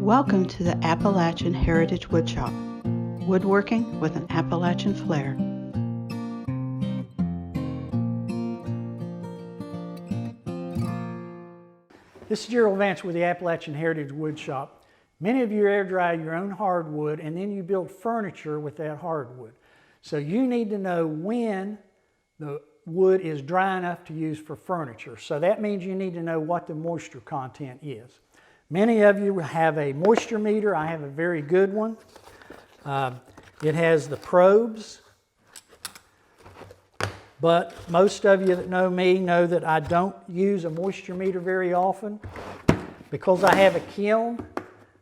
Welcome to the Appalachian Heritage Woodshop, woodworking with an Appalachian flair. This is Jerill with the Appalachian Heritage Woodshop. Many of you air dry your own hardwood and then you build furniture with that hardwood. So you need to know when the wood is dry enough to use for furniture. So that means you need to know what the moisture content is. Many of you have a moisture meter. I have a very good one. It has the probes, but most of you that know me know that I don't use a moisture meter very often. Because I have a kiln,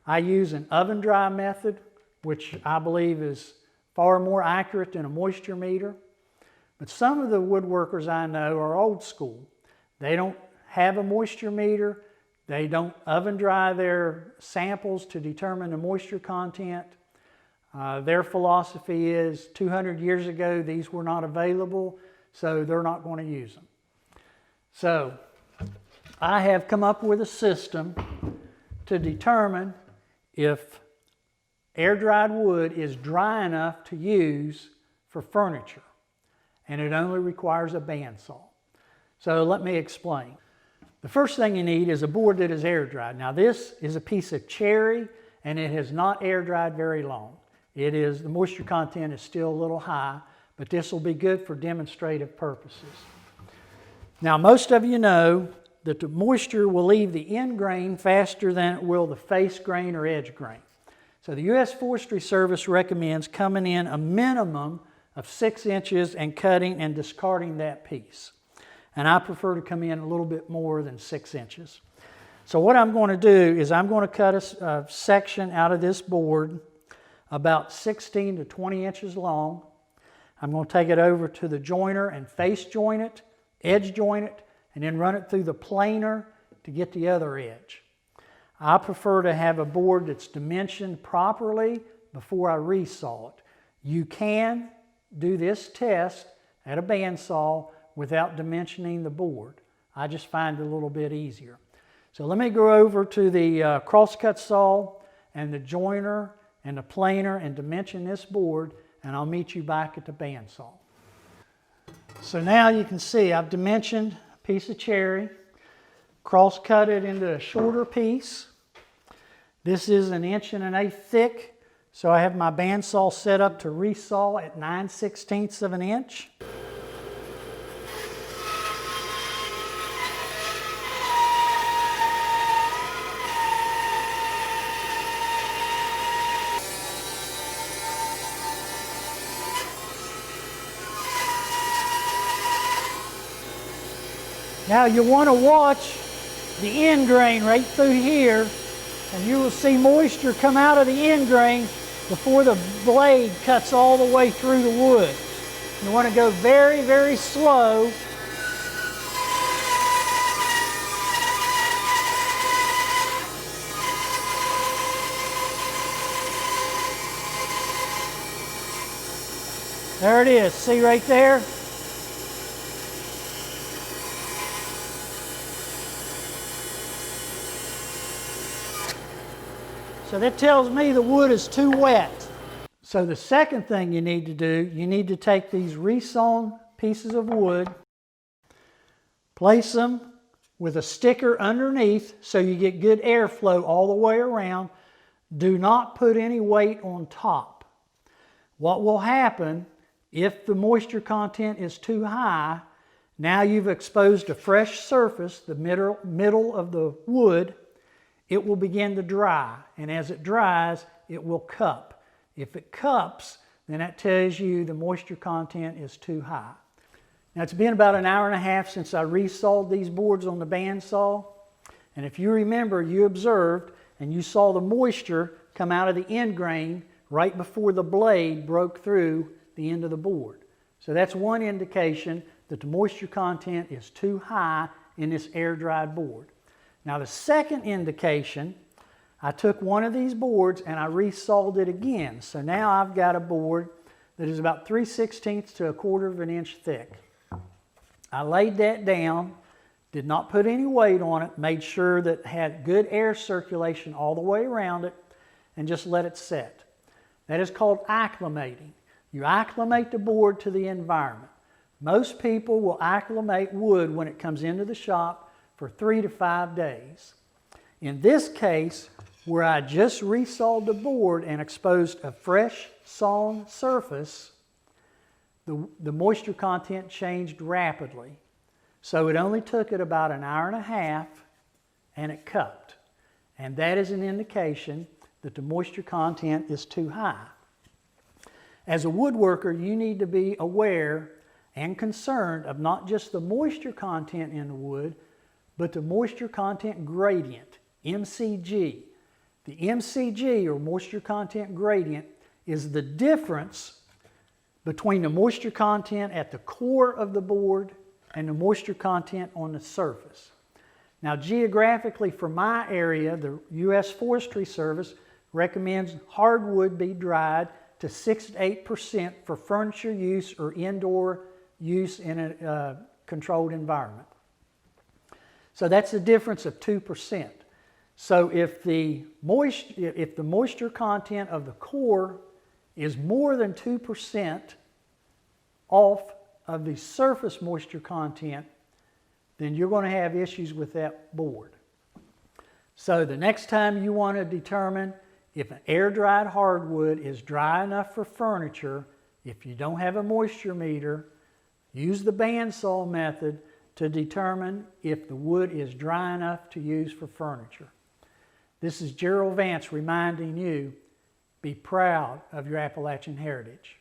I use an oven dry method, which I believe is far more accurate than a moisture meter. But some of the woodworkers I know are old school. They don't have a moisture meter. They don't oven dry their samples to determine the moisture content. Their philosophy is 200 years ago these were not available, so they're not going to use them. So I have come up with a system to determine if air-dried wood is dry enough to use for furniture, and it only requires a bandsaw. So let me explain. The first thing you need is a board that is air-dried. Now this is a piece of cherry and it has not air-dried very long. The moisture content is still a little high, but this will be good for demonstrative purposes. Now most of you know that the moisture will leave the end grain faster than it will the face grain or edge grain. So the U.S. Forestry Service recommends coming in a minimum of 6 inches and cutting and discarding that piece. And I prefer to come in a little bit more than 6 inches. So what I'm going to do is I'm going to cut a section out of this board about 16 to 20 inches long. I'm going to take it over to the joiner and face joint it, edge joint it, and then run it through the planer to get the other edge. I prefer to have a board that's dimensioned properly before I resaw it. You can do this test at a bandsaw without dimensioning the board. I just find it a little bit easier. So let me go over to the crosscut saw and the joiner and the planer and dimension this board, and I'll meet you back at the bandsaw. So now you can see I've dimensioned a piece of cherry, cross-cut it into a shorter piece. This is 1 1/8 inches thick, so I have my bandsaw set up to resaw at 9/16 of an inch. Now you want to watch the end grain right through here, and you will see moisture come out of the end grain before the blade cuts all the way through the wood. You want to go very, very slow. There it is, see right there? So that tells me the wood is too wet. So the second thing you need to do, you need to take these resawn pieces of wood, place them with a sticker underneath so you get good airflow all the way around. Do not put any weight on top. What will happen if the moisture content is too high, now you've exposed a fresh surface, the middle of the wood, it will begin to dry, and as it dries, it will cup. If it cups, then that tells you the moisture content is too high. Now it's been about 1.5 hours since I resawed these boards on the bandsaw, and if you remember, you observed and you saw the moisture come out of the end grain right before the blade broke through the end of the board. So that's one indication that the moisture content is too high in this air-dried board. Now the second indication, I took one of these boards and I resawed it again. So now I've got a board that is about 3/16 to 1/4 inch thick. I laid that down did not put any weight on it, made sure that it had good air circulation all the way around it, and just let it set. That is called acclimating. You acclimate the board to the environment. Most people will acclimate wood when it comes into the shop for 3 to 5 days. In this case, where I just resawed the board and exposed a fresh sawn surface, the moisture content changed rapidly. So it only took it about an hour and a half and it cupped. And that is an indication that the moisture content is too high. As a woodworker, you need to be aware and concerned of not just the moisture content in the wood, but the moisture content gradient, MCG. The MCG, or moisture content gradient, is the difference between the moisture content at the core of the board and the moisture content on the surface. Now, geographically for my area, the U.S. Forestry Service recommends hardwood be dried to 6 to 8% for furniture use or indoor use in a controlled environment. So that's a difference of 2%. So if the moisture content of the core is more than 2% off of the surface moisture content, then you're going to have issues with that board. So the next time you want to determine if an air-dried hardwood is dry enough for furniture, if you don't have a moisture meter, use the bandsaw method to determine if the wood is dry enough to use for furniture. This is Jerill Vance reminding you, be proud of your Appalachian heritage.